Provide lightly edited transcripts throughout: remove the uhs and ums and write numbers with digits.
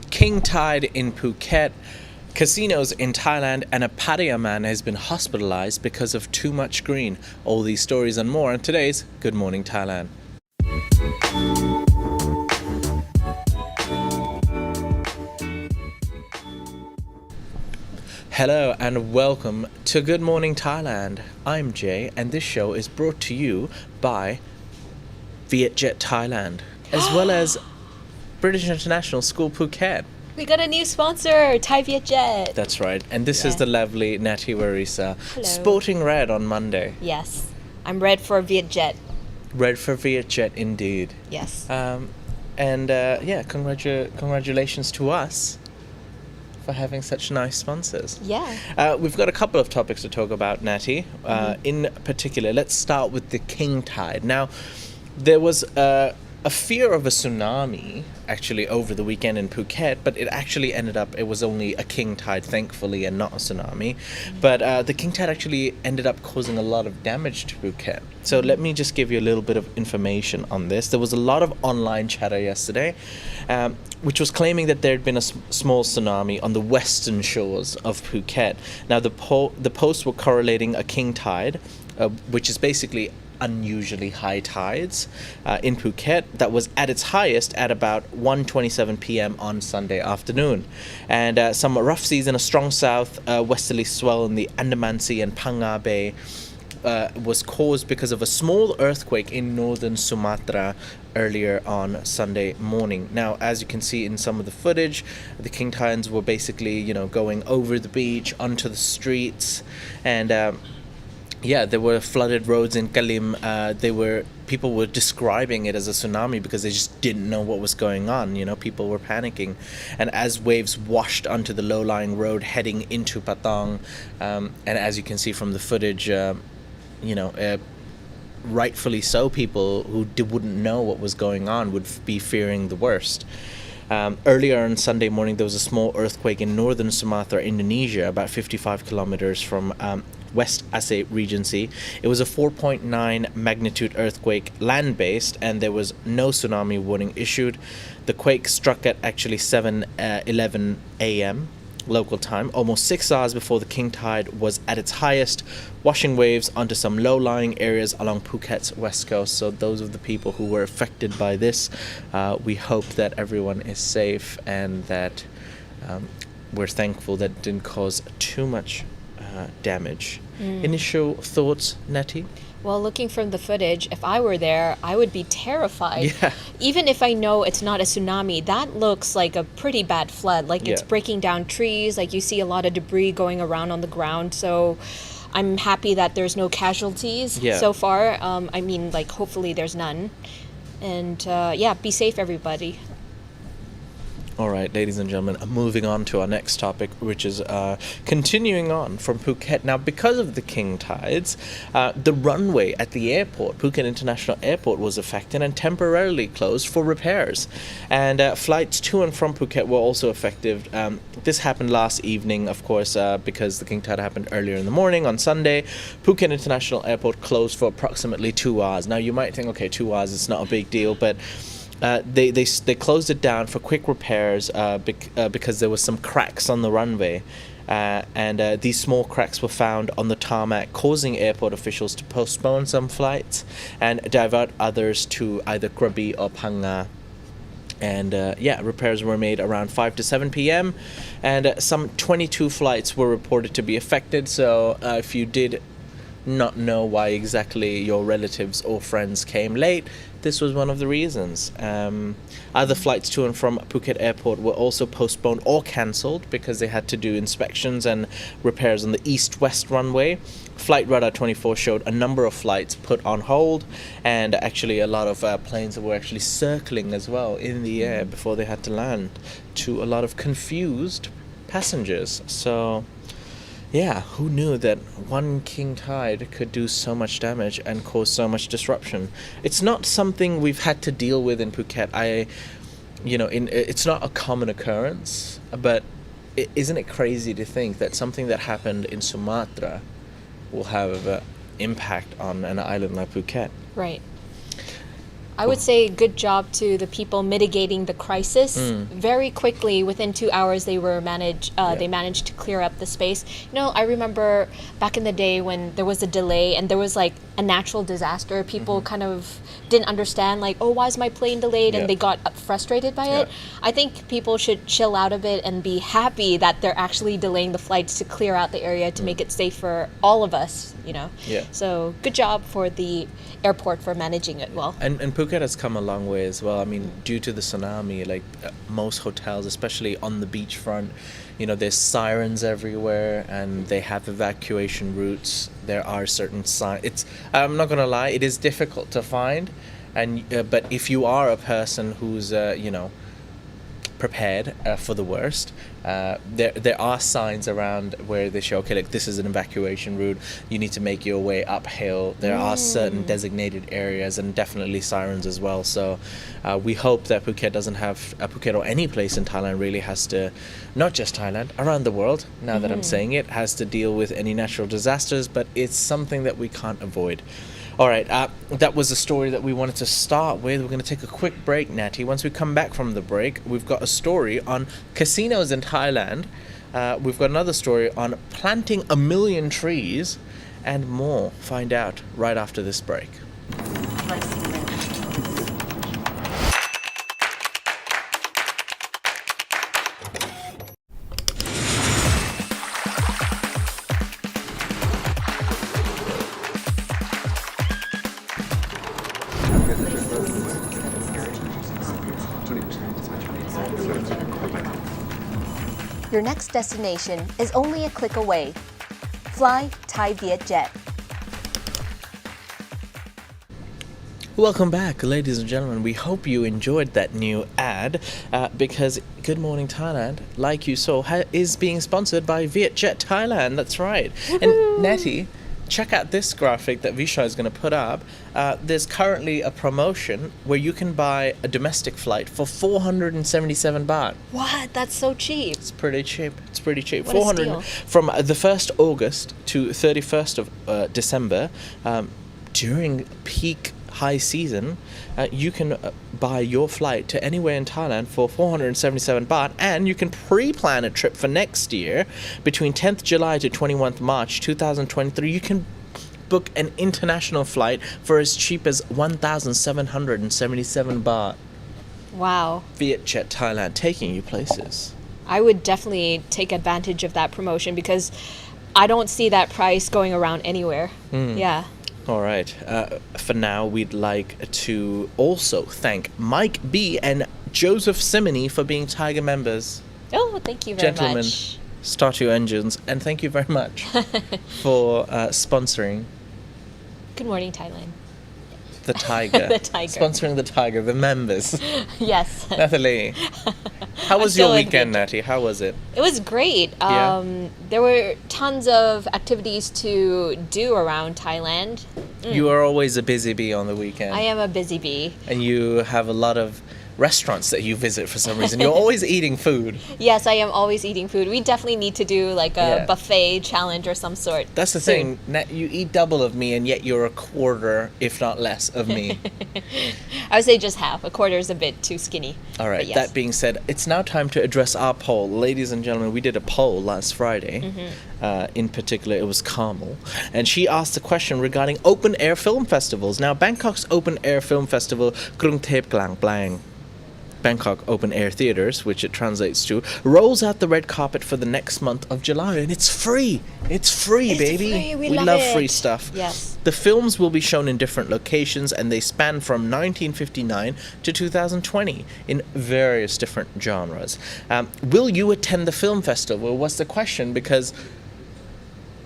king tide in Phuket, casinos in Thailand, and a Pattaya man has been hospitalized because of too much green. All these stories and more on today's Good Morning Thailand. Hello and welcome to Good Morning Thailand. I'm Jay, and this show is brought to you by Vietjet Thailand, as well as British International School Phuket. We got a new sponsor, Thai Vietjet. That's right, and this is the lovely Natty Warisa, Hello. sporting red on Monday. Yes, I'm red for Vietjet. Red for Vietjet indeed. Yes. Congratulations to us for having such nice sponsors. Yeah. We've got a couple of topics to talk about, Natty. In particular, let's start with the king tide. Now, there was a fear of a tsunami actually over the weekend in Phuket, but it actually ended up, it was only a king tide, thankfully, and not a tsunami. But the king tide actually ended up causing a lot of damage to Phuket. So let me just give you a little bit of information on this. There was a lot of online chatter yesterday, which was claiming that there had been a small tsunami on the western shores of Phuket. Now, the posts were correlating a king tide, which is basically unusually high tides in Phuket that was at its highest at about 1:27 p.m. on Sunday afternoon, and some rough seas and a strong south westerly swell in the Andaman Sea and Phang Bay was caused because of a small earthquake in northern Sumatra earlier on Sunday morning. Now, as you can see in some of the footage, the king tides were basically, going over the beach onto the streets, and there were flooded roads in Kalim. People were describing it as a tsunami because they just didn't know what was going on. People were panicking, and as waves washed onto the low-lying road heading into Patong, and as you can see from the footage, rightfully so, people who wouldn't know what was going on would be fearing the worst. Earlier on Sunday morning, there was a small earthquake in northern Sumatra, Indonesia, about 55 kilometers from West Aceh Regency. It was a 4.9 magnitude earthquake, land-based, and there was no tsunami warning issued. The quake struck at actually 7:11 a.m. local time, almost 6 hours before the king tide was at its highest, washing waves onto some low-lying areas along Phuket's west coast. So those of the people who were affected by this, we hope that everyone is safe, and that we're thankful that it didn't cause too much damage. Initial thoughts, Natty? Well, looking from the footage, if I were there, I would be terrified. Yeah. Even if I know it's not a tsunami, that looks like a pretty bad flood. Like it's breaking down trees, like you see a lot of debris going around on the ground. So I'm happy that there's no casualties so far. Hopefully there's none. And be safe, everybody. All right, ladies and gentlemen, moving on to our next topic, which is continuing on from Phuket. Now, because of the king tides, the runway at the airport, Phuket International Airport, was affected and temporarily closed for repairs. And flights to and from Phuket were also affected. This happened last evening, of course, because the king tide happened earlier in the morning on Sunday. Phuket International Airport closed for approximately 2 hours. Now, you might think, okay, 2 hours is not a big deal, but they closed it down for quick repairs because there was some cracks on the runway, and these small cracks were found on the tarmac, causing airport officials to postpone some flights and divert others to either Krabi or Phang Nga. And repairs were made around 5 to 7 p.m. and some 22 flights were reported to be affected. So if you did not know why exactly your relatives or friends came late, this was one of the reasons. Other flights to and from Phuket Airport were also postponed or cancelled because they had to do inspections and repairs on the east-west runway. Flight Radar 24 showed a number of flights put on hold, and actually a lot of planes that were actually circling as well in the air before they had to land, to a lot of confused passengers. So yeah, who knew that one king tide could do so much damage and cause so much disruption? It's not something we've had to deal with in Phuket. It's not a common occurrence, but isn't it crazy to think that something that happened in Sumatra will have an impact on an island like Phuket? Right. I would say good job to the people mitigating the crisis. Very quickly, within 2 hours, they managed to clear up the space. I remember back in the day when there was a delay and there was like a natural disaster, people kind of didn't understand, like, oh, why is my plane delayed? And they got frustrated by it. I think people should chill out a bit and be happy that they're actually delaying the flights to clear out the area to make it safe for all of us, So good job for the airport for managing it well. And Phuket has come a long way as well. I mean, due to the tsunami, like most hotels, especially on the beachfront, there's sirens everywhere and they have evacuation routes. There are certain signs. I'm not going to lie, it is difficult to find. But if you are a person who's, prepared for the worst, there are signs around where they show, okay, like this is an evacuation route, you need to make your way uphill. There are certain designated areas and definitely sirens as well. So we hope that Phuket or any place in Thailand really has to, not just Thailand, around the world, now that I'm saying it, has to deal with any natural disasters, but it's something that we can't avoid. All right, that was a story that we wanted to start with. We're going to take a quick break, Natty. Once we come back from the break, we've got a story on casinos in Thailand. We've got another story on planting 1 million trees and more. Find out right after this break. Your next destination is only a click away. Fly Thai Vietjet. Welcome back, ladies and gentlemen. We hope you enjoyed that new ad because Good Morning Thailand, like you saw, is being sponsored by Vietjet Thailand. That's right. Woo-hoo. And Natty, check out this graphic that Visha is going to put up. There's currently a promotion where you can buy a domestic flight for 477 baht. What? That's so cheap. It's pretty cheap. What a steal. From the 1st August to 31st of December, during peak high season, you can buy your flight to anywhere in Thailand for 477 baht, and you can pre-plan a trip for next year between 10th July to 21st March 2023. You can book an international flight for as cheap as 1,777 baht. Wow. Vietjet Thailand, taking you places. I would definitely take advantage of that promotion because I don't see that price going around anywhere. Yeah. All right. For now, we'd like to also thank Mike B. and Joseph Simony for being Thaiger members. Oh, thank you very Gentlemen, much. start your engines. And thank you very much for sponsoring Good Morning Thailand. the Thaiger. The Thaiger. Sponsoring the Thaiger, the members. Yes. Nathalie, how was your weekend, Natty? How was it? It was great. Yeah. There were tons of activities to do around Thailand. You are always a busy bee on the weekend. I am a busy bee. And you have a lot of restaurants that you visit for some reason. You're always eating food. Yes, I am always eating food. We definitely need to do like a buffet challenge or some sort. That's the thing. You eat double of me and yet you're a quarter, if not less, of me. I would say just half. A quarter is a bit too skinny. All right. Yes. That being said, it's now time to address our poll. Ladies and gentlemen, we did a poll last Friday. In particular, it was Carmel. And she asked a question regarding open-air film festivals. Now, Bangkok's open-air film festival, Krung Thep Klang Plang, Bangkok Open Air Theatres, which it translates to, rolls out the red carpet for the next month of July, and it's free. It's free, baby. Free. We love it. free stuff. Yes. The films will be shown in different locations, and they span from 1959 to 2020 in various different genres. Will you attend the film festival? Was the question, because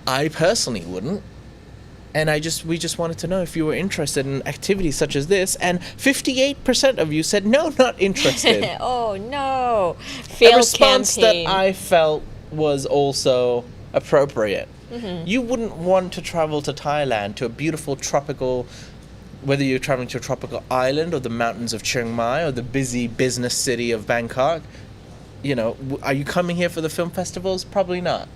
I personally wouldn't. And we just wanted to know if you were interested in activities such as this, and 58% of you said no, not interested. Oh no! Failed A response campaign. that I felt was also appropriate. You wouldn't want to travel to Thailand, to a beautiful tropical, whether you're traveling to a tropical island or the mountains of Chiang Mai or the busy business city of Bangkok. Are you coming here for the film festivals? Probably not.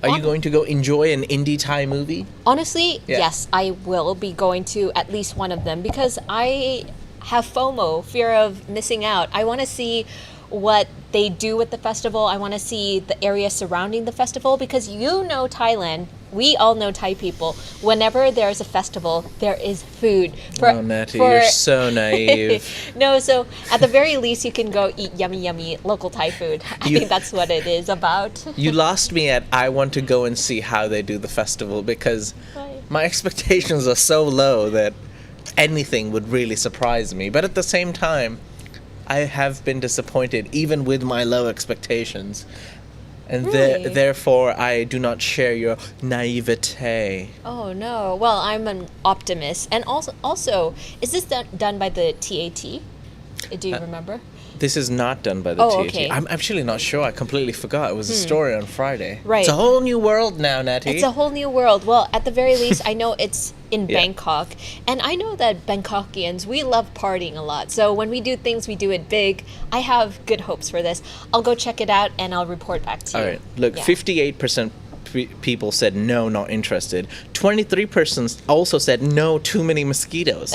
Are you going to go enjoy an indie Thai movie? Honestly, Yeah. yes, I will be going to at least one of them because I have FOMO, fear of missing out. I want to see what they do with the festival. I want to see the area surrounding the festival because Thailand, we all know Thai people. Whenever there's a festival, there is food. Oh, Natty, you're so naive. No, so at the very least, you can go eat yummy, yummy local Thai food. I think that's what it is about. You lost me at I want to go and see how they do the festival because my expectations are so low that anything would really surprise me. But at the same time, I have been disappointed even with my low expectations. And Really? therefore, I do not share your naivete. Oh no. Well, I'm an optimist. And also, is this done by the TAT? Do you remember? This is not done by the Oh, TAT. okay. I'm actually not sure. I completely forgot. It was a story on Friday. Right. It's a whole new world now, Natty. It's a whole new world. Well, at the very least, I know it's in Yeah. Bangkok. And I know that Bangkokians, we love partying a lot. So when we do things, we do it big. I have good hopes for this. I'll go check it out and I'll report back to you. All right. Look, Yeah. 58% people said no, not interested. 23% also said no, too many mosquitoes.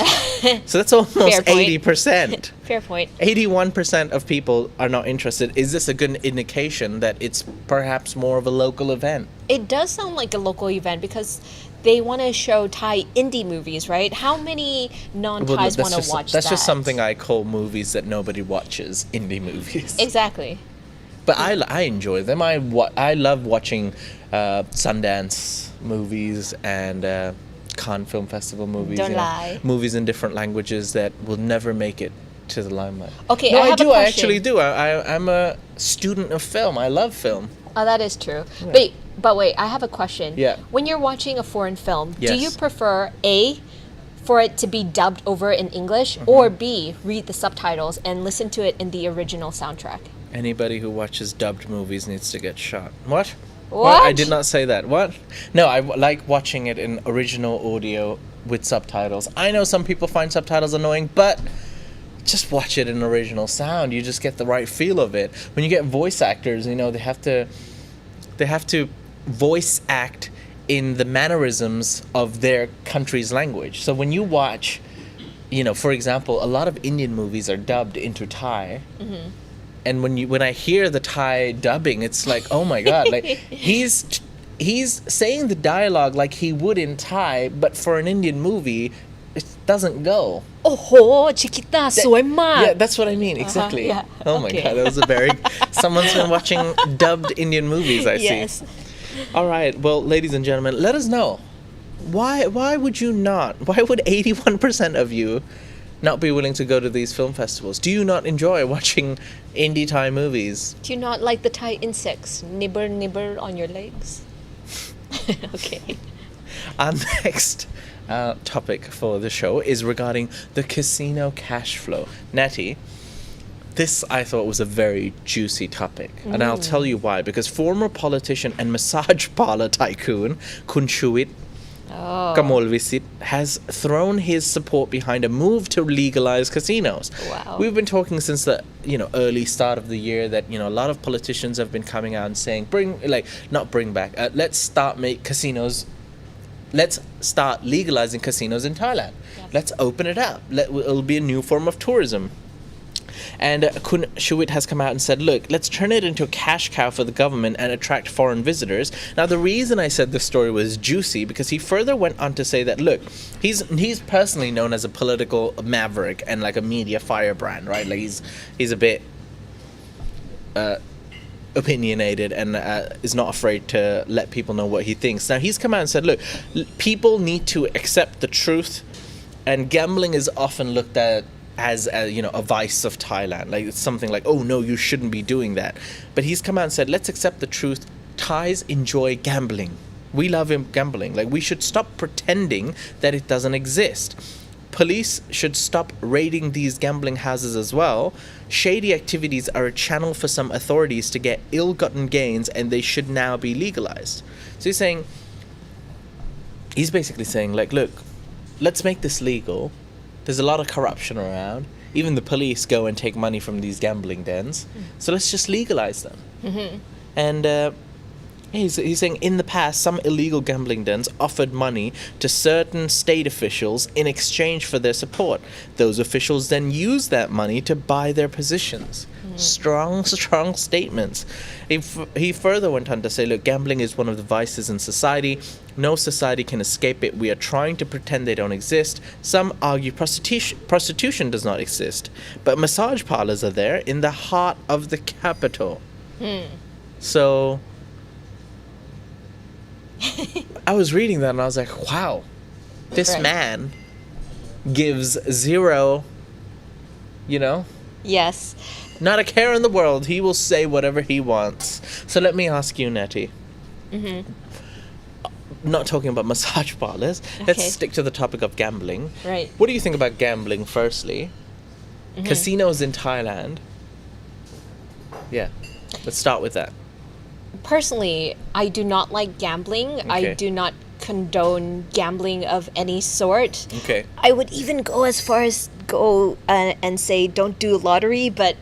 So that's almost Fair point. 80%. Fair point. 81% of people are not interested. Is this a good indication that it's perhaps more of a local event? It does sound like a local event because they want to show Thai indie movies, right? How many non-Thais want to watch that's that? just something I call movies that nobody watches, indie movies. Exactly. But I enjoy them. I love watching Sundance movies and Cannes Film Festival movies. Don't lie. Movies in different languages that will never make it to the limelight. Okay, no, I have a do. I question. actually do. I'm a student of film. I love film. Oh, that is true. But wait, I have a question. Yeah. When you're watching a foreign film, do Yes. you prefer A, for it to be dubbed over in English, Mm-hmm. or B, read the subtitles and listen to it in the original soundtrack? Anybody who watches dubbed movies needs to get shot. What? What? I did not say that. What? No, I like watching it in original audio with subtitles. I know some people find subtitles annoying, but just watch it in original sound. You just get the right feel of it. When you get voice actors, they have to voice act in the mannerisms of their country's language. So when you watch, for example, a lot of Indian movies are dubbed into Thai. Mm-hmm. And when I hear the Thai dubbing, it's like, oh my god, like he's saying the dialogue like he would in Thai, but for an Indian movie, it doesn't go. โอ้โห Chiquita สวยมาก Yeah, that's what I mean, exactly. yeah, Oh my okay. god, that was a very someone's been watching dubbed Indian movies, I see. Yes. All right, well, ladies and gentlemen, let us know. Why would you not? Why would 81% of you not be willing to go to these film festivals? Do you not enjoy watching indie Thai movies? Do you not like the Thai insects? Nibble on your legs? Okay. Our next topic for the show is regarding the casino cash flow. Natty, this I thought was a very juicy topic, and I'll tell you why. Because former politician and massage parlor tycoon Kun Shuit Kamol Visit has thrown his support behind a move to legalize casinos. Wow. We've been talking since the early start of the year that a lot of politicians have been coming out and saying let's start legalizing casinos in Thailand. Yes. Let's open it up. It'll be a new form of tourism. And Kun Shuit has come out and said, look, let's turn it into a cash cow for the government and attract foreign visitors. Now, the reason I said this story was juicy because he further went on to say that, look, he's personally known as a political maverick and like a media firebrand, right? Like he's a bit opinionated and is not afraid to let people know what he thinks. Now, he's come out and said, look, people need to accept the truth, and gambling is often looked at as a vice of Thailand. Like it's something like, oh no, you shouldn't be doing that. But he's come out and said, let's accept the truth. Thais enjoy gambling. We love gambling. Like we should stop pretending that it doesn't exist. Police should stop raiding these gambling houses as well. Shady activities are a channel for some authorities to get ill-gotten gains, and they should now be legalized. So he's basically saying, like, look, let's make this legal. There's a lot of corruption around. Even the police go and take money from these gambling dens. So let's just legalize them. Mm-hmm. And He's saying in the past, some illegal gambling dens offered money to certain state officials in exchange for their support. Those officials then used that money to buy their positions. Strong statements. He further went on to say, look, gambling is one of the vices in society. No society can escape it. We are trying to pretend they don't exist. Some argue prostitution does not exist. But massage parlors are there in the heart of the capital. So I was reading that and I was like, wow, this man gives zero, Yes. not a care in the world. He will say whatever he wants. So let me ask you, Nettie. Not talking about massage parlors. Let's stick to the topic of gambling. Right. What do you think about gambling, firstly? Casinos in Thailand. Yeah. Let's start with that. Personally, I do not like gambling. Okay. I do not condone gambling of any sort. Okay. I would even go as far as and say don't do lottery, but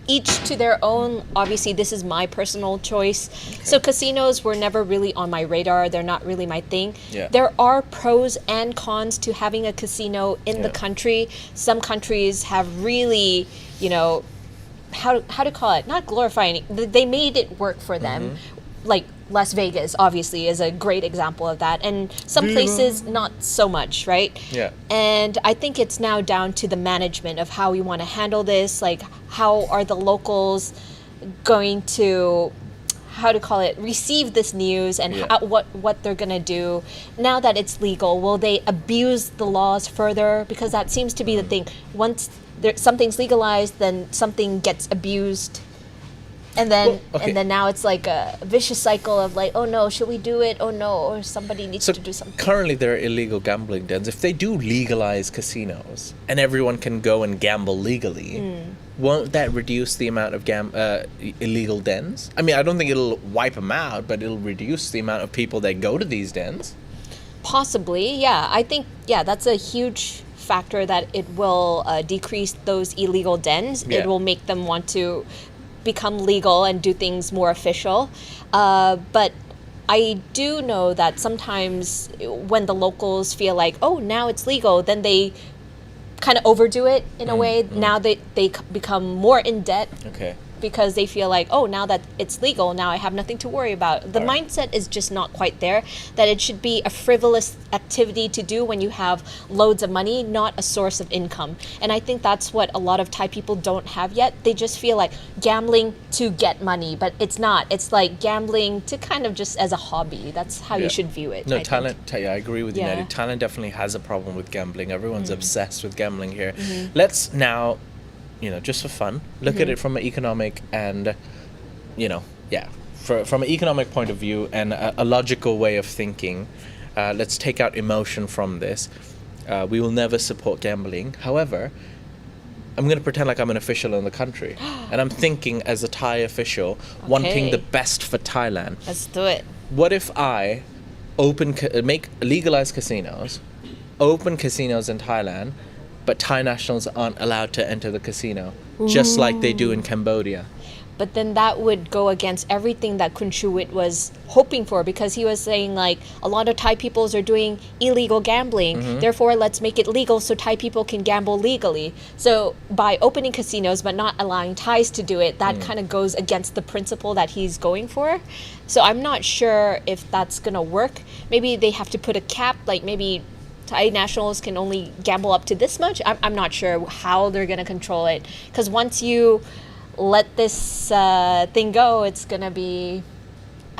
each to their own. Obviously, this is my personal choice. So casinos were never really on my radar. They're not really my thing. Yeah. There are pros and cons to having a casino in the country. Some countries have really, how to call it, not glorifying, they made it work for them. Like Las Vegas obviously is a great example of that, and some places not so much, right? Yeah. And I think it's now down to the management of how we want to handle this. Like, how are the locals going to, how to call it, receive this news, and what they're gonna do now that it's legal? Will they abuse the laws further? Because that seems to be the thing. Once something's legalized, then something gets abused. And then and then now it's like a vicious cycle of like, oh no, should we do it? Oh no, or somebody needs to do something. Currently there are illegal gambling dens. If they do legalize casinos and everyone can go and gamble legally, won't that reduce the amount of illegal dens? I mean, I don't think it'll wipe them out, but it'll reduce the amount of people that go to these dens. Possibly, yeah. I think, that's a huge factor, that it will decrease those illegal dens. Yeah. It will make them want to become legal and do things more official. But I do know that sometimes when the locals feel like, oh, now it's legal, then they kind of overdo it in a way. Now they become more in debt. Okay. Because they feel like, oh, now that it's legal, now I have nothing to worry about. The mindset is just not quite there, that it should be a frivolous activity to do when you have loads of money, not a source of income. And I think that's what a lot of Thai people don't have yet. They just feel like gambling to get money, but it's not. It's like gambling to kind of just as a hobby. That's how you should view it. No, Thailand, I agree with you, Yeah. Nettie. Thailand definitely has a problem with gambling. Everyone's obsessed with gambling here. Let's now, just for fun, look at it from an economic and, from an economic point of view and a logical way of thinking. Let's take out emotion from this. We will never support gambling. However, I'm going to pretend like I'm an official in the country. And I'm thinking as a Thai official, wanting the best for Thailand. Let's do it. What if I make legalized casinos, open casinos in Thailand, but Thai nationals aren't allowed to enter the casino, just like they do in Cambodia? But then that would go against everything that Kun Chuwit was hoping for, because he was saying like a lot of Thai peoples are doing illegal gambling. Therefore, let's make it legal so Thai people can gamble legally. So by opening casinos but not allowing Thais to do it, that kind of goes against the principle that he's going for. So I'm not sure if that's going to work. Maybe they have to put a cap, like maybe Thai nationals can only gamble up to this much. I'm not sure how they're going to control it, because once you let this thing go, it's going to be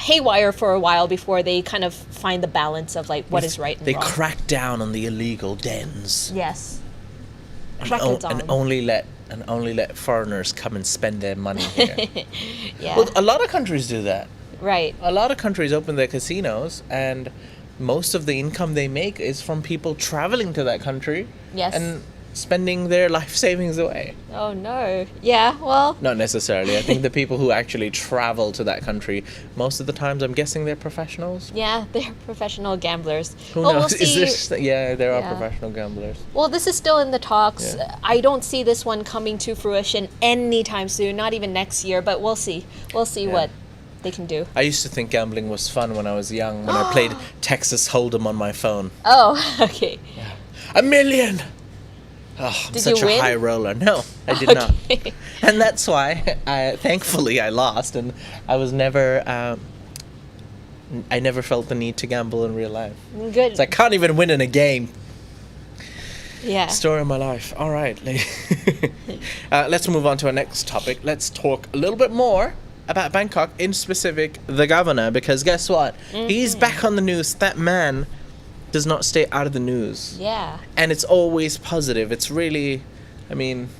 haywire for a while before they kind of find the balance of like what is right and they wrong. crack down on the illegal dens. Yes. And only let foreigners come and spend their money here. Yeah. Well, a lot of countries do that. Right. A lot of countries open their casinos, and most of the income they make is from people traveling to that country. Yes. And spending their life savings away. Oh no. Yeah, well. Not necessarily. I think the people who actually travel to that country, most of the times I'm guessing they're professionals. Yeah, they're professional gamblers. Who Well, knows? we'll see. There are Yeah. professional gamblers. Well, this is still in the talks. Yeah. I don't see this one coming to fruition anytime soon, not even next year, but we'll see. We'll see Yeah. what they can do. I used to think gambling was fun when I was young, when I played Texas Hold'em on my phone. Oh, okay. $1 million! Oh, I'm Did such you a win? high roller. No, I did not. And that's why, thankfully, I lost, and I was never... I never felt the need to gamble in real life. Good. So I can't even win in a game. Yeah. Story of my life. All right. Let's move on to our next topic. Let's talk a little bit more about Bangkok, in specific, the governor, because guess what? He's back on the news. That man does not stay out of the news. Yeah. And it's always positive. It's really, I mean,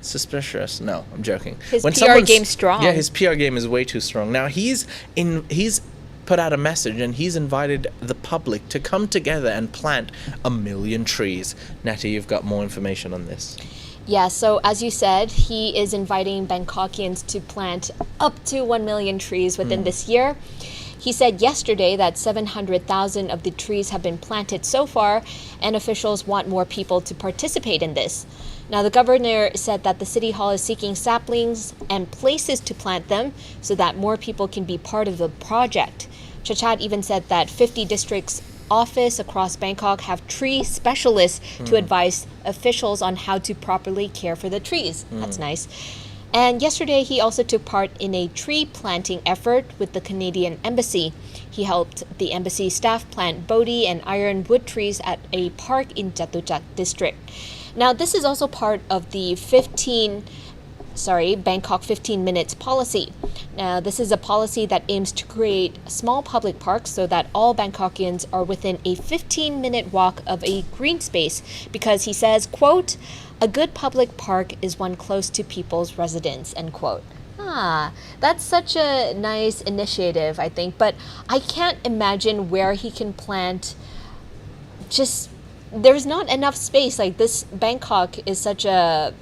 suspicious. No, I'm joking. His PR game's strong. Yeah, his PR game is way too strong. Now, he's put out a message, and he's invited the public to come together and plant 1 million trees. Natty, you've got more information on this. Yeah, so as you said, he is inviting Bangkokians to plant up to 1 million trees within this year. He said yesterday that 700,000 of the trees have been planted so far, and officials want more people to participate in this. Now, the governor said that the city hall is seeking saplings and places to plant them so that more people can be part of the project. Chachat even said that 50 districts office across Bangkok have tree specialists to advise officials on how to properly care for the trees. That's nice. And yesterday, he also took part in a tree planting effort with the Canadian Embassy. He helped the embassy staff plant Bodhi and ironwood trees at a park in Chatuchak district. Now, this is also part of the Bangkok 15 minutes policy. Now, this is a policy that aims to create small public parks so that all Bangkokians are within a 15-minute walk of a green space, because he says, quote, "A good public park is one close to people's residence," end quote. That's such a nice initiative, I think, but I can't imagine where he can plant. There's not enough space. Like, this Bangkok is such a,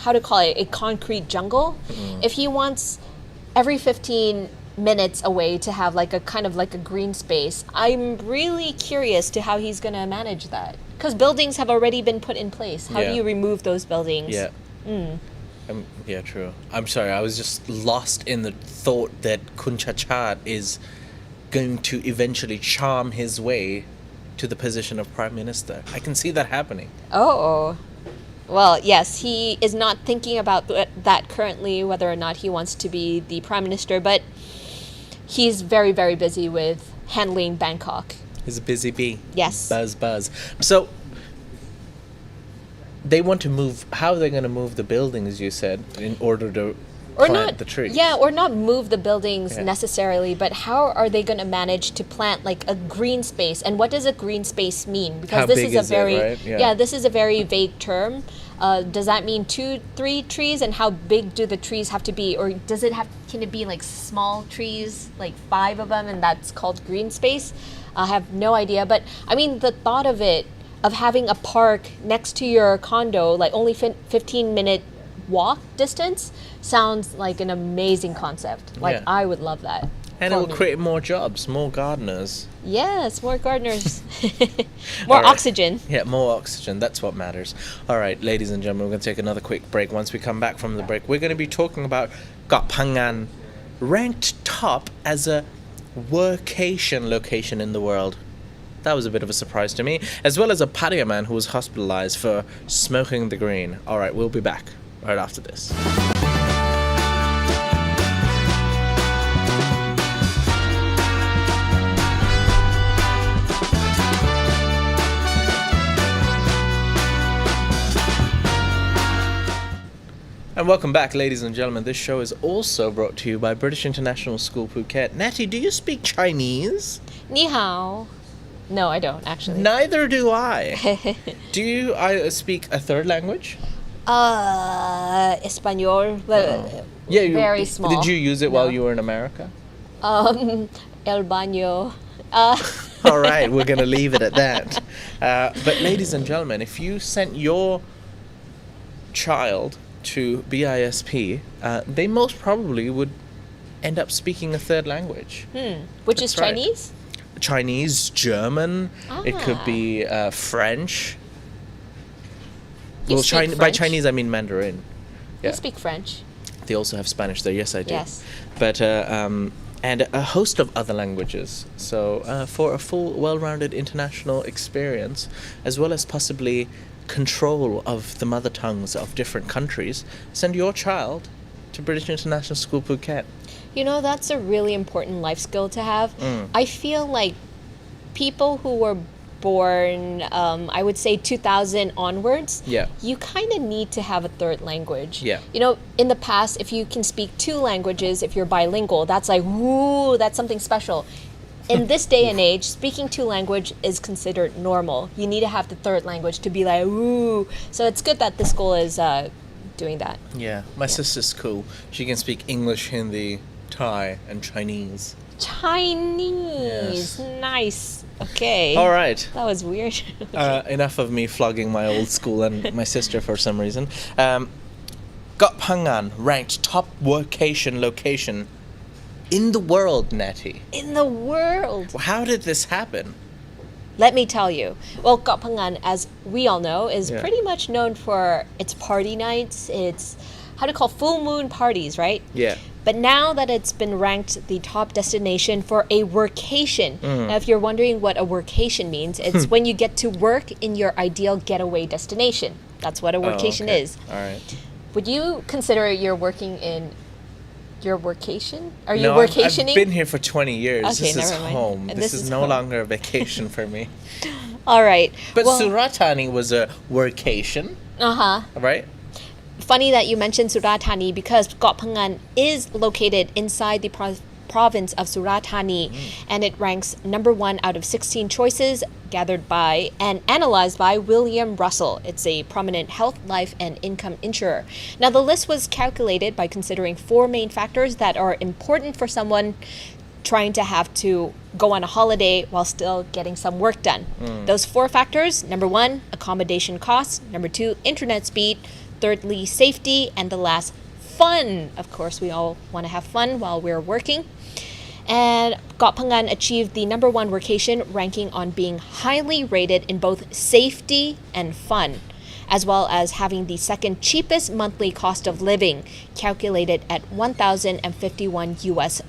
a concrete jungle. If he wants every 15 minutes away to have like a kind of like a green space, I'm really curious to how he's going to manage that. Because buildings have already been put in place. How do you remove those buildings? Yeah. Yeah, true. I'm sorry, I was just lost in the thought that Kun Chachat is going to eventually charm his way to the position of Prime Minister. I can see that happening. Oh. Well, yes, he is not thinking about that currently, whether or not he wants to be the Prime Minister, but he's very, very busy with handling Bangkok. He's a busy bee. Yes. Buzz. So, they want to move, how are they going to move the buildings, you said, in order to plant the trees? Yeah, or not move the buildings necessarily, but how are they going to manage to plant like a green space? And what does a green space mean? Because how this big is a very it, right? This is a very vague term. Does that mean 2-3 trees? And how big do the trees have to be? Or can it be like small trees, like 5 of them, and that's called green space? I have no idea. But I mean, the thought of having a park next to your condo, like only 15-minute walk distance, sounds like an amazing concept. Like, I would love that. And it will create more jobs, more gardeners. Yes, more gardeners. More oxygen. Yeah, more oxygen. That's what matters. All right, ladies and gentlemen, we're going to take another quick break. Once we come back from the break, we're going to be talking about Koh Phangan, ranked top as a workcation location in the world. That was a bit of a surprise to me. As well as a patio man who was hospitalized for smoking the green. All right, we'll be back right after this. And welcome back, ladies and gentlemen. This show is also brought to you by British International School Phuket. Natty, do you speak Chinese? Ni hao. No, I don't, actually. Neither do I. Do you speak a third language? Espanol. Yeah, very small. Did you use it while you were in America? El baño. All right, we're going to leave it at that. But ladies and gentlemen, if you sent your child to BISP, they most probably would end up speaking a third language. Which is Chinese? Chinese, German, it could be French. By Chinese I mean Mandarin. You speak French. They also have Spanish there. Yes, I do. Yes. But and a host of other languages. So for a full, well-rounded international experience, as well as possibly control of the mother tongues of different countries, send your child to British International School Phuket. You know, that's a really important life skill to have. I feel like people who were born, I would say 2000 onwards, Yeah. you kind of need to have a third language. Yeah. You know, in the past, if you can speak 2 languages, if you're bilingual, that's like, woo, that's something special. In this day and age, speaking 2 language is considered normal. You need to have the third language to be like, woo. So it's good that this school is doing that. Yeah, my sister's cool. She can speak English, Hindi, Thai, and Chinese. Chinese. Yes. Nice. Okay. All right. That was weird. Enough of me flogging my old school and my sister for some reason. Got Phangan ranked top workcation location in the world, Natty. In the world. How did this happen? Let me tell you. Well, Koh Phangan, as we all know, is Yeah. pretty much known for its party nights, its, how to call, full moon parties, right? Yeah. But now that it's been ranked the top destination for a workcation. Now, if you're wondering what a workation means, it's when you get to work in your ideal getaway destination. That's what a workation okay. is. All right. Would you consider you're working in your workation? Are you No, workationing? I've been here for 20 years. Okay, this is never mind. home. And This this is is no home. longer a vacation for me. All right. But well, Suratani was a workation, right? Funny that you mentioned Surat Thani because Koh Phangan is located inside the province of Surat Thani, and it ranks number 1 out of 16 choices gathered by and analyzed by William Russell. It's a prominent health, life, and income insurer. Now, the list was calculated by considering 4 main factors that are important for someone trying to have to go on a holiday while still getting some work done. Those 4 factors: number 1, accommodation costs; number 2, internet speed; thirdly, safety; and the last, fun. Of course, we all want to have fun while we're working. And Koh Phangan achieved the number 1 workation ranking on being highly rated in both safety and fun, as well as having the second cheapest monthly cost of living, calculated at $1,051 US.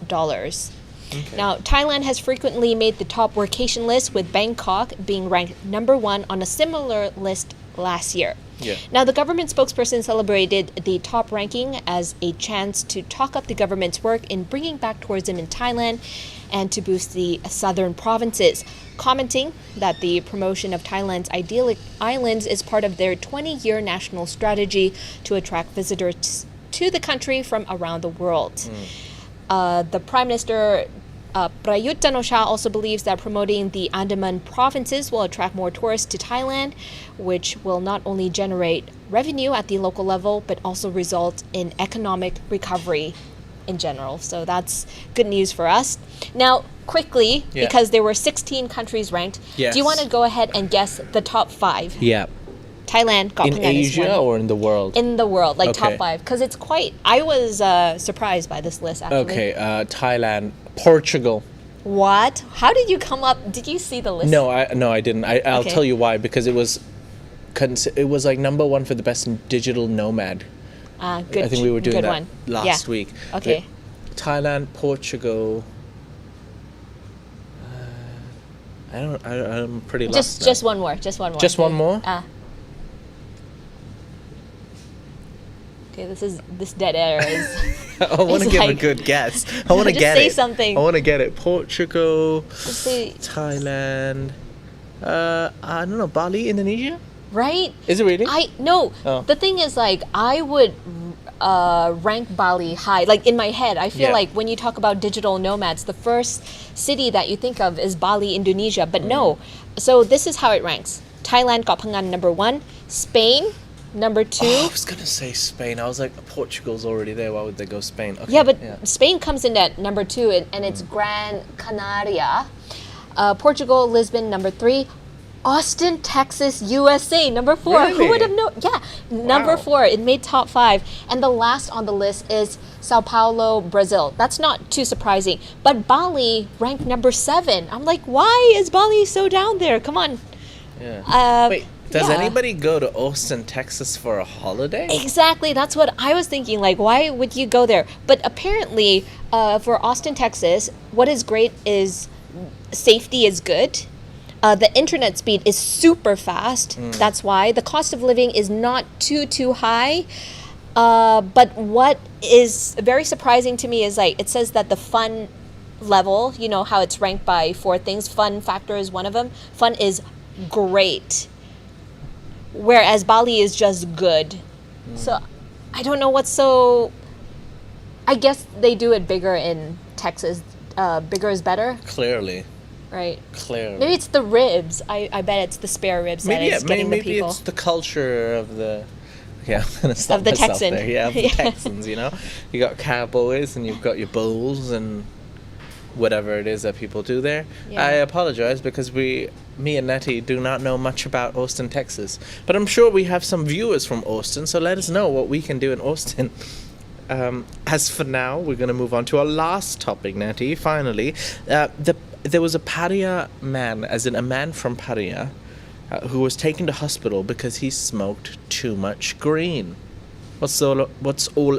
Okay. Now, Thailand has frequently made the top workation list, with Bangkok being ranked number 1 on a similar list last year. Yeah. Now, the government spokesperson celebrated the top ranking as a chance to talk up the government's work in bringing back tourism in Thailand and to boost the southern provinces, commenting that the promotion of Thailand's idyllic islands is part of their 20-year national strategy to attract visitors to the country from around the world. The Prime Minister Prayut Chan-o-cha also believes that promoting the Andaman provinces will attract more tourists to Thailand, which will not only generate revenue at the local level, but also result in economic recovery in general. So that's good news for us. Now, quickly, Yeah. because there were 16 countries ranked, Yes. do you want to go ahead and guess the top 5? Yeah. Thailand, Koh In Phangan is one. Asia or in the world? In the world, like Okay. top 5, because it's quite. I was surprised by this list actually. Okay, Thailand, Portugal. What? How did you come up? Did you see the list? No, I didn't. I'll Okay. tell you why. Because it was like number 1 for the best digital nomad. Good. I think we were doing good that one. last Yeah. week. Okay. Thailand, Portugal. I'm pretty lost. Just one more. Just one more. Just one more? Okay, this dead air is. I want to it's give a like- good guess. I want to Just get say it. something. I want to get it. Portugal, Just say, Thailand. I don't know. Bali, Indonesia. right? Is it really? No. Oh. The thing is, like, I would rank Bali high. Like, in my head, I feel Yeah. like when you talk about digital nomads, the first city that you think of is Bali, Indonesia. But no. So this is how it ranks: Thailand, Koh Phangan, number 1; Spain, number 2. Oh, I was gonna say Spain. I was like, Portugal's already there. Why would they go Spain? Okay, Yeah, but Spain comes in at number 2, and it's Mm. Gran Canaria. Portugal, Lisbon, number 3. Austin, Texas, USA, number 4. Who Really? would have known? Yeah, number Wow. 4. It made top 5. And the last on the list is Sao Paulo, Brazil. That's not too surprising. But Bali ranked number 7. I'm like, why is Bali so down there? Come on. Yeah. Uh, Wait, Does Yeah. anybody go to Austin, Texas for a holiday? Exactly. That's what I was thinking. Like, why would you go there? But apparently, for Austin, Texas, what is great is safety is good. The internet speed is super fast. That's why the cost of living is not too high. But what is very surprising to me is like it says that the fun level, you know how it's ranked by 4 things. Fun factor is one of them. Fun is great, whereas Bali is just good. So I don't know what's so. I guess they do it bigger in Texas. Bigger is better, Clearly. right? Clearly. Maybe it's the ribs. I bet it's the spare ribs that is getting the maybe people. it's the culture of the. Yeah, I'm gonna stop Of the myself Texan. there. Yeah, of the Yeah. Texans. You know, you got cowboys and you've got your bulls and whatever it is that people do there. Yeah. I apologize because me and Nettie do not know much about Austin, Texas, but I'm sure we have some viewers from Austin. So let us know what we can do in Austin. As for now, we're going to move on to our last topic, Natty. Finally, there was a Pattaya man, as in a man from Pattaya, who was taken to hospital because he smoked too much green. What's all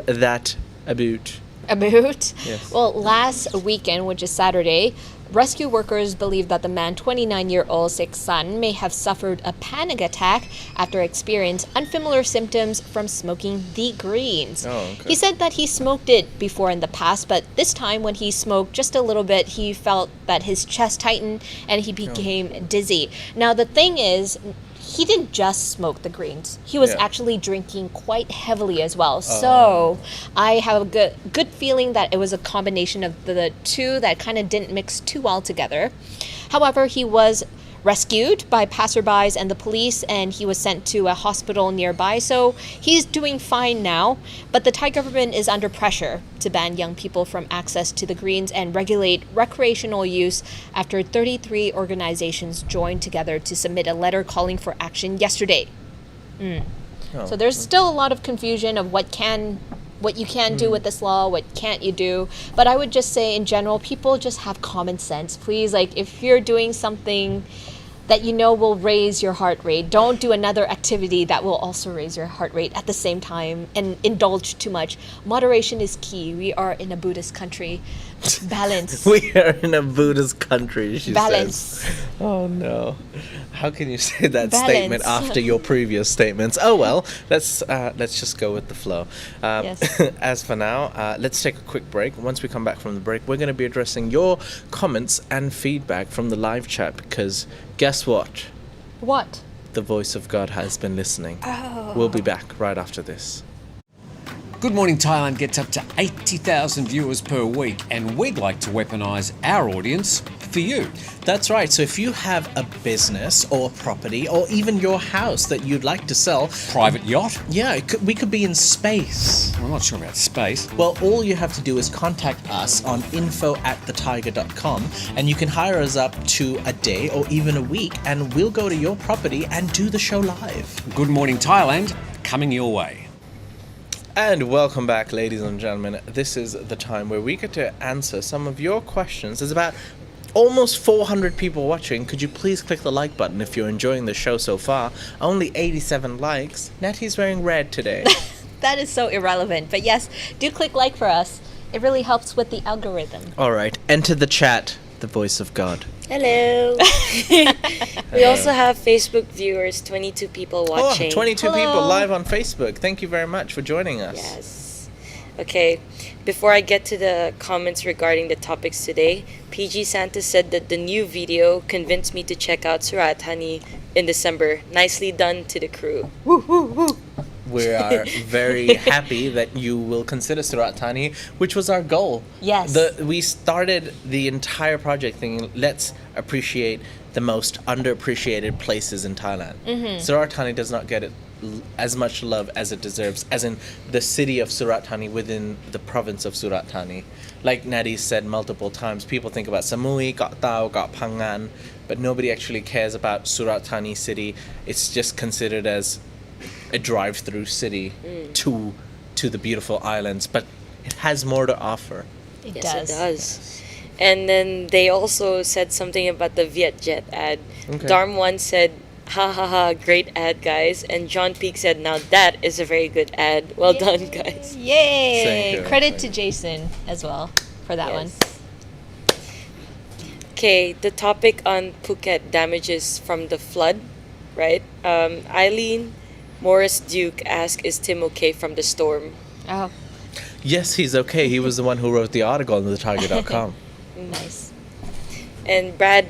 that about? About? Yes. Well, last weekend, which is Saturday, rescue workers believe that the man, 29-year-old Seksan, may have suffered a panic attack after experiencing unfamiliar symptoms from smoking the greens. Oh, okay. He said that he smoked it before in the past, but this time when he smoked just a little bit, he felt that his chest tightened and he became dizzy. Now, the thing is, he didn't just smoke the greens. He was Yeah. actually drinking quite heavily as well. So I have a good feeling that it was a combination of the two that kind of didn't mix too well together. However, he was rescued by passerbys and the police, and he was sent to a hospital nearby. So he's doing fine now. But the Thai government is under pressure to ban young people from access to the greens and regulate recreational use after 33 organizations joined together to submit a letter calling for action yesterday. So there's still a lot of confusion of what you can do with this law, what can't you do. But I would just say in general, people just have common sense. Please, like if you're doing something that you know will raise your heart rate, don't do another activity that will also raise your heart rate at the same time and indulge too much. Moderation is key. We are in a Buddhist country. Balance. We are in a Buddhist country, she Balance. says. Oh no. How can you say that Balance. statement after your previous statements? Oh well, let's just go with the flow. Yes. As for now, let's take a quick break. Once we come back from the break, we're going to be addressing your comments and feedback from the live chat because guess what? What? The voice of God has been listening. Oh. We'll be back right after this. Good Morning Thailand gets up to 80,000 viewers per week, and we'd like to weaponise our audience for you. That's right. So if you have a business or property or even your house that you'd like to sell, Private yacht? yeah, we could be in space. I'm not sure about space. Well, all you have to do is contact us on info@thethaiger.com and you can hire us up to a day or even a week and we'll go to your property and do the show live. Good Morning Thailand, coming your way. And welcome back, ladies and gentlemen. This is the time where we get to answer some of your questions. There's about almost 400 people watching. Could you please click the like button if you're enjoying the show so far? Only 87 likes. Nettie's wearing red today. That is so irrelevant. But yes, do click like for us. It really helps with the algorithm. All right, enter the chat, the voice of God. Hello. We also have Facebook viewers, 22 people watching. Oh, 22 Hello. people live on Facebook. Thank you very much for joining us. Yes. Okay, before I get to the comments regarding the topics today, PG Santa said that the new video convinced me to check out Surat Thani in December. Nicely done to the crew. We are very happy that you will consider Surat Thani, which was our goal. Yes. We started the entire project thinking, let's appreciate the most underappreciated places in Thailand. Surat Thani does not get as much love as it deserves, as in the city of Surat Thani within the province of Surat Thani. Like Nadi said multiple times, people think about Samui, Got Tao, Got Phangan, but nobody actually cares about Surat Thani city. It's just considered as a drive-through city to the beautiful islands, but it has more to offer. It Yes, does. it does. And then they also said something about the Vietjet ad. Okay. Darm1 said Ha ha ha, great ad, guys. And John Peak said, now that is a very good ad. Well done, guys. Thank Yay! you, Credit thank to you. Jason as well for that one. Okay, the topic on Phuket damages from the flood, right? Eileen Morris Duke asked, is Tim okay from the storm? Oh, Yes, he's okay. He was the one who wrote the article on the Thaiger.com. nice. And Brad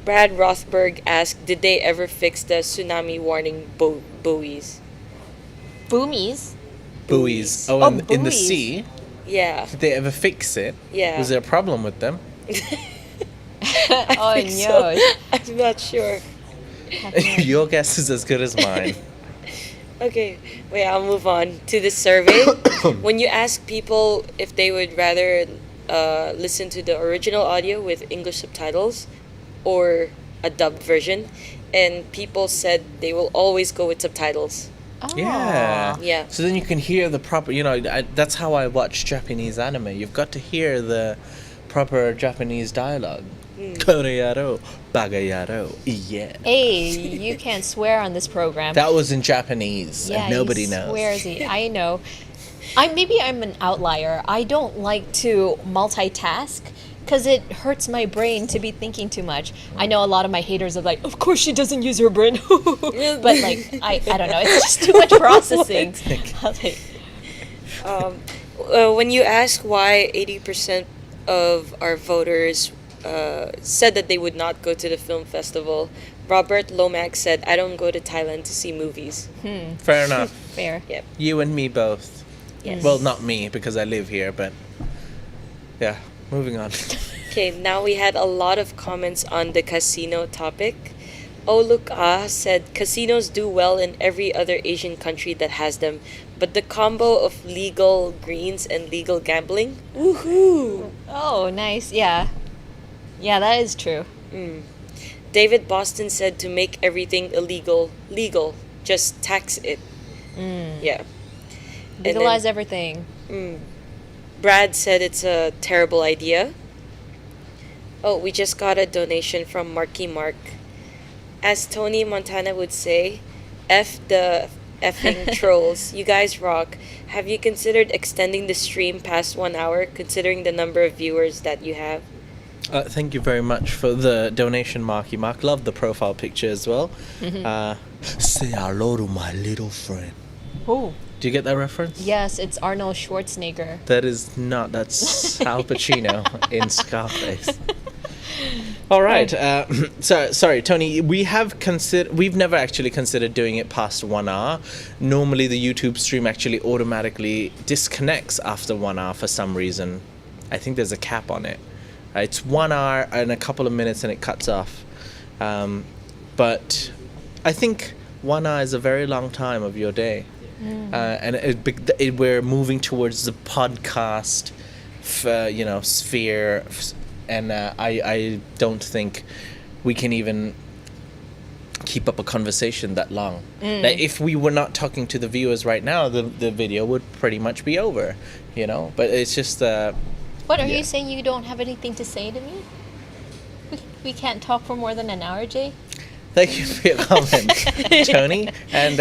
Rothberg asked, did they ever fix the tsunami warning buoys? Boomies? Buoys. Oh, Oh, in the buoys. sea. Yeah. Did they ever fix it? Yeah. Was there a problem with them? Oh think no. so. I'm not sure. Your guess is as good as mine. Okay, wait, I'll move on to the survey. When you ask people if they would rather listen to the original audio with English subtitles or a dubbed version, and people said they will always go with subtitles. Oh. Yeah. Yeah. So then you can hear the proper, that's how I watch Japanese anime. You've got to hear the proper Japanese dialogue. Koreyaro, bagayaro, yeah. Hey, you can't swear on this program. That was in Japanese, yeah, and nobody he knows. swears he. I know. Maybe I'm an outlier. I don't like to multitask because it hurts my brain to be thinking too much. I know a lot of my haters are like, of course she doesn't use her brain. But like, I don't know. It's just too much processing. When you ask why 80% of our voters said that they would not go to the film festival, Robert Lomax said, I don't go to Thailand to see movies. Fair enough. Fair. Yep. You and me both. Yes. Well, not me, because I live here, but yeah, moving on. Okay, now we had a lot of comments on the casino topic. Oh look said casinos do well in every other Asian country that has them, but the combo of legal greens and legal gambling, woohoo! Oh, nice. Yeah. Yeah, that is true. David Boston said to make everything illegal, legal, just tax it. Yeah. And then Legalize everything. Brad said it's a terrible idea. Oh, we just got a donation from Marky Mark. As Tony Montana would say, F the effing trolls. You guys rock. Have you considered extending the stream past 1 hour, considering the number of viewers that you have? Thank you very much for the donation, Marky Mark. Love the profile picture as well. Say hello to my little friend. Oh. Do you get that reference? Yes, it's Arnold Schwarzenegger. That is not. That's Al Pacino in Scarface. All right. So sorry, Tony. We've never actually considered doing it past 1 hour. Normally, the YouTube stream actually automatically disconnects after 1 hour for some reason. I think there's a cap on it. It's 1 hour and a couple of minutes, and it cuts off. But I think 1 hour is a very long time of your day. And we're moving towards the podcast, sphere, and I don't think we can even keep up a conversation that long. Like, if we were not talking to the viewers right now, the video would pretty much be over, But it's just. What, are Yeah. you saying you don't have anything to say to me? We can't talk for more than an hour, Jay? Thank you for your comment, Tony and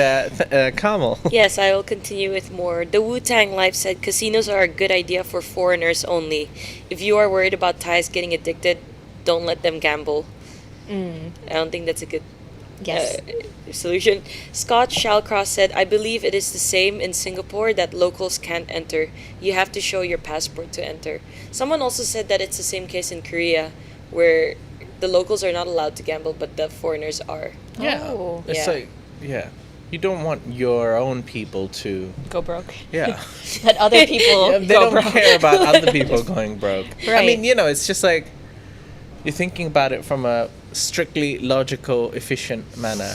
Kamal. Yes, I will continue with more. The Wu-Tang Life said casinos are a good idea for foreigners only. If you are worried about Thais getting addicted, don't let them gamble. I don't think that's a good Yes. solution. Scott Shallcross said, I believe it is the same in Singapore that locals can't enter. You have to show your passport to enter. Someone also said that it's the same case in Korea, where the locals are not allowed to gamble, but the foreigners are. Yeah. Oh. It's Yeah. like, you don't want your own people to, Go broke. yeah. Let other people They go don't broke. care about other people going broke. I Right. mean, it's just like, you're thinking about it from a strictly logical, efficient manner.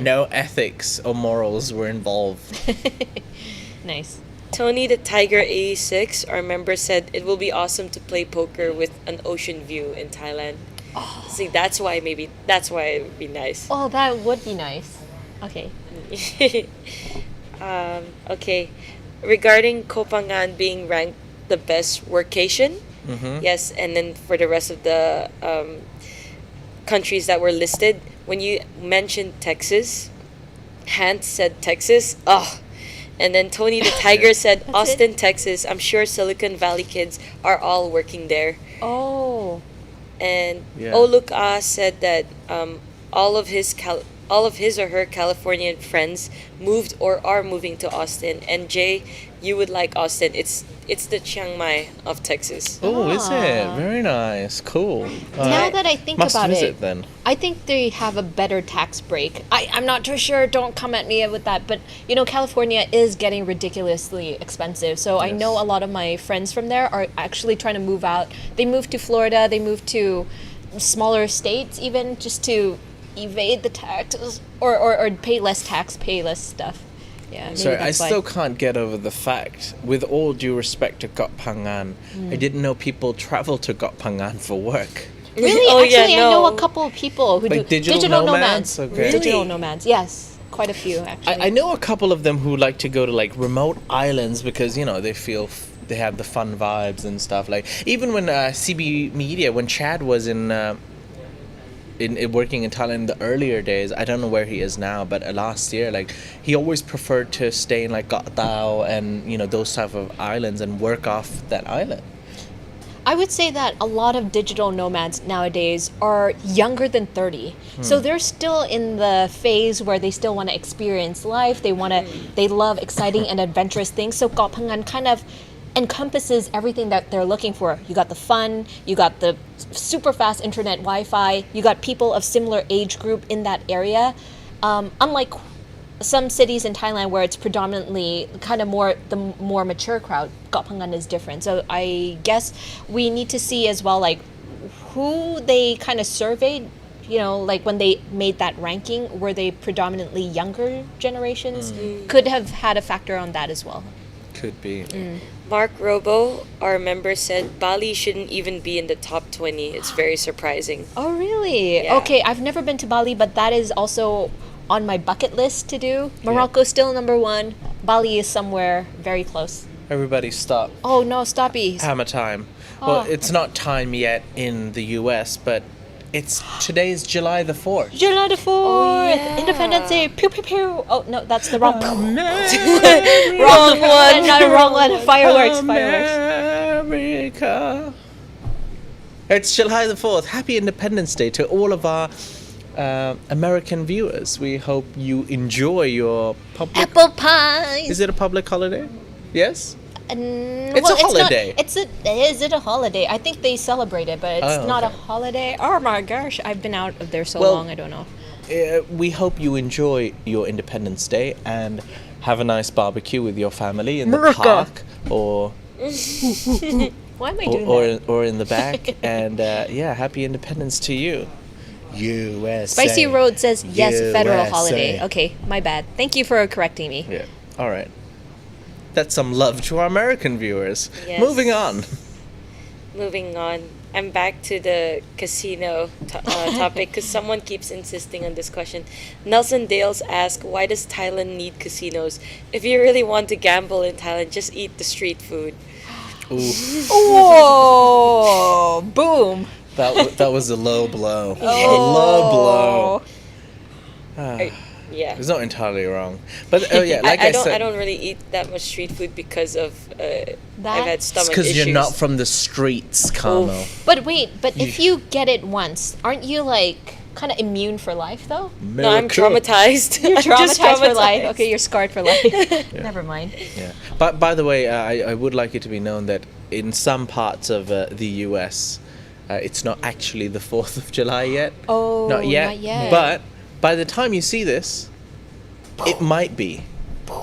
No ethics or morals were involved. Nice. Tony the Tiger 86, our member, said it will be awesome to play poker with an ocean view in Thailand. See, that's why it would be nice. Oh, that would be nice. Okay. Okay. Regarding Kopangan being ranked the best workcation, yes, and then for the rest of the countries that were listed, when you mentioned Texas, Hans said Texas. Oh. And then Tony the Tiger said Austin, Texas. I'm sure Silicon Valley kids are all working there. Oh. And Yeah. Oluk said that all of his or her Californian friends moved or are moving to Austin. And Jay, you would like Austin. It's the Chiang Mai of Texas. Oh, is it? Ah. Very nice. Cool. Now that I think Must about visit it, then. I think they have a better tax break. I'm not too sure. Don't come at me with that. But, California is getting ridiculously expensive. So I Yes. know a lot of my friends from there are actually trying to move out. They moved to Florida. They moved to smaller states even just to evade the taxes or pay less tax, pay less stuff. Yeah, maybe Sorry, I that's why. still can't get over the fact, with all due respect to Got Phangan, I didn't know people travel to Got Phangan for work. Really? Oh, yeah, Actually, I know a no. couple of people who Like do digital nomads? Okay. Digital Really? nomads, yes. Quite a few, actually. I know a couple of them who like to go to like remote islands because they feel they have the fun vibes and stuff. Like even when CB Media, when Chad was in working in Thailand in the earlier days, I don't know where he is now, but last year, like he always preferred to stay in like Got Tao and those type of islands and work off that island. I would say that a lot of digital nomads nowadays are younger than 30. So they're still in the phase where they still want to experience life. They love exciting and adventurous things. So Koh Phangan kind of encompasses everything that they're looking for. You got the fun, you got the super fast internet Wi-Fi, you got people of similar age group in that area. Unlike some cities in Thailand where it's predominantly kind of the more mature crowd, Koh Phangan is different. So I guess we need to see as well like who they kind of surveyed, like when they made that ranking, were they predominantly younger generations? Could have had a factor on that as well. Could be. Mark Robo, our member, said Bali shouldn't even be in the top 20. It's very surprising. Oh, really? Yeah. Okay, I've never been to Bali, but that is also on my bucket list to do. Morocco's still number one. Bali is somewhere very close. Everybody stop. Oh, no, stoppies. Hammer time. Well, Oh. it's not time yet in the US, but today's July the 4th. July the 4th, yeah. Independence Day, pew pew pew. Oh, no, that's the wrong Wrong one. Not a wrong one. Fireworks. America. It's July the 4th. Happy Independence Day to all of our American viewers. We hope you enjoy your public... Apple pies. Is it a public holiday? Yes? It's a holiday. Is it a holiday? I think they celebrate it, but it's Oh, not a okay. holiday. Oh my gosh, I've been out of there so Well, long, I don't know. We hope you enjoy your Independence Day and have a nice barbecue with your family in the America. park or Why am I doing that? or in the back. And happy Independence to you. USA. Spicy Road says yes, federal USA. holiday. Okay, my bad. Thank you for correcting me. Yeah. All right. That's some love to our American viewers. Yes. Moving on. Moving on. I'm back to the casino topic because someone keeps insisting on this question. Nelson Dales asked, why does Thailand need casinos? If you really want to gamble in Thailand, just eat the street food. Ooh, Whoa! Boom! that was a low blow. A low blow. Yeah. It's not entirely wrong, but like I said, I don't really eat that much street food because of I've had stomach because issues. you're not from the streets, Carmel. But wait, if you get it once, aren't you like kind of immune for life though? No, I'm America. traumatized. You're I'm just traumatized for life. Okay, you're scarred for life. Never mind. Yeah. But by the way, I would like it to be known that in some parts of the U.S., it's not actually the 4th of July yet. Oh, not yet. not yet. But by the time you see this, it might be.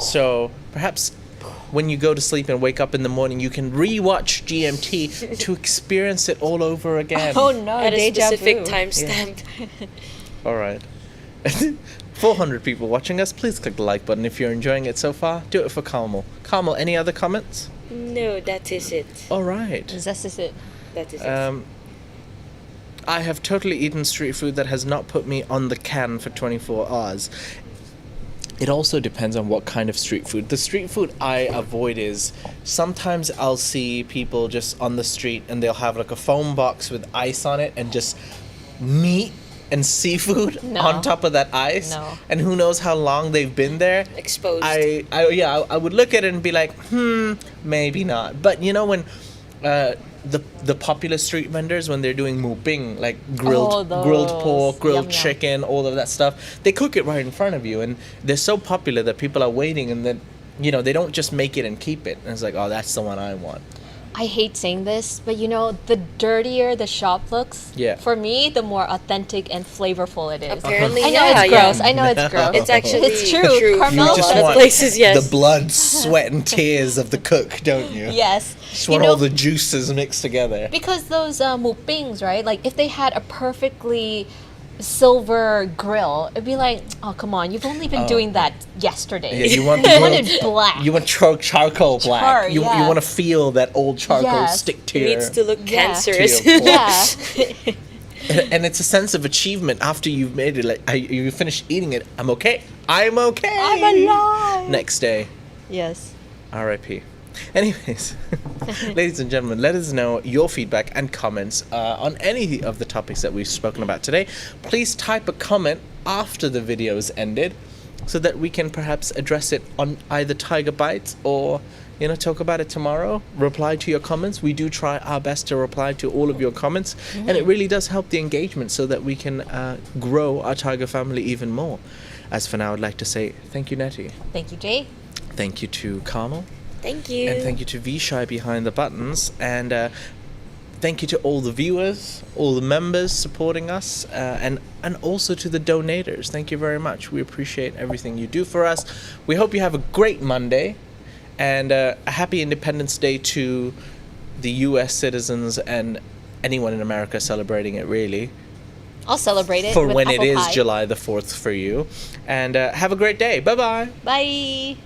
So perhaps when you go to sleep and wake up in the morning, you can re-watch GMT to experience it all over again. Oh no, At a deja specific vu. timestamp. All right. 400 people watching us. Please click the like button if you're enjoying it so far. Do it for Carmel. Carmel, any other comments? No, that is it. All right. This is it. That is it. I have totally eaten street food that has not put me on the can for 24 hours. It also depends on what kind of street food. The street food I avoid is sometimes I'll see people just on the street and they'll have like a foam box with ice on it and just meat and seafood No. on top of that ice, No. and who knows how long they've been there. Exposed. I would look at it and be like, maybe not. But you know when the popular street vendors, when they're doing muping, like grilled those. pork, grilled Yum, yum. chicken, all of that stuff, they cook it right in front of you, and they're so popular that people are waiting, and then they don't just make it and keep it. And it's like, oh, that's the one I want. I hate saying this, but the dirtier the shop looks, Yeah. for me, the more authentic and flavorful it is. Apparently, I know yeah, it's yeah. gross. I know it's gross. It's actually It's true. Carmel You just says want places, yes. the blood, sweat, and tears of the cook, don't you? Yes. Just want all the juices mixed together. Because those mupings, right? Like if they had a perfectly silver grill, it'd be like, oh come on, you've only been doing that yesterday. Yeah, you want the You grilled- want it black. You want charcoal black. Char, you yeah. want to feel that old charcoal Yes. stick to It your... needs to look Yeah. cancerous. To your Yeah. And it's a sense of achievement after you've made it. Like you finish eating it. I'm okay. I'm okay. I'm alive. Next day, Yes. R.I.P. Anyways, ladies and gentlemen, let us know your feedback and comments on any of the topics that we've spoken about today. Please type a comment after the video's ended so that we can perhaps address it on either Thaiger Bites or, talk about it tomorrow. Reply to your comments. We do try our best to reply to all of your comments, and it really does help the engagement so that we can grow our Thaiger family even more. As for now, I'd like to say thank you, Nettie. Thank you, Jay. Thank you to Carmel. Thank you. And thank you to Vishai behind the buttons. And thank you to all the viewers, all the members supporting us, and also to the donators. Thank you very much. We appreciate everything you do for us. We hope you have a great Monday and a happy Independence Day to the U.S. citizens and anyone in America celebrating it, really. I'll celebrate it For with when it apple is pie. July the 4th for you. And have a great day. Bye-bye. Bye.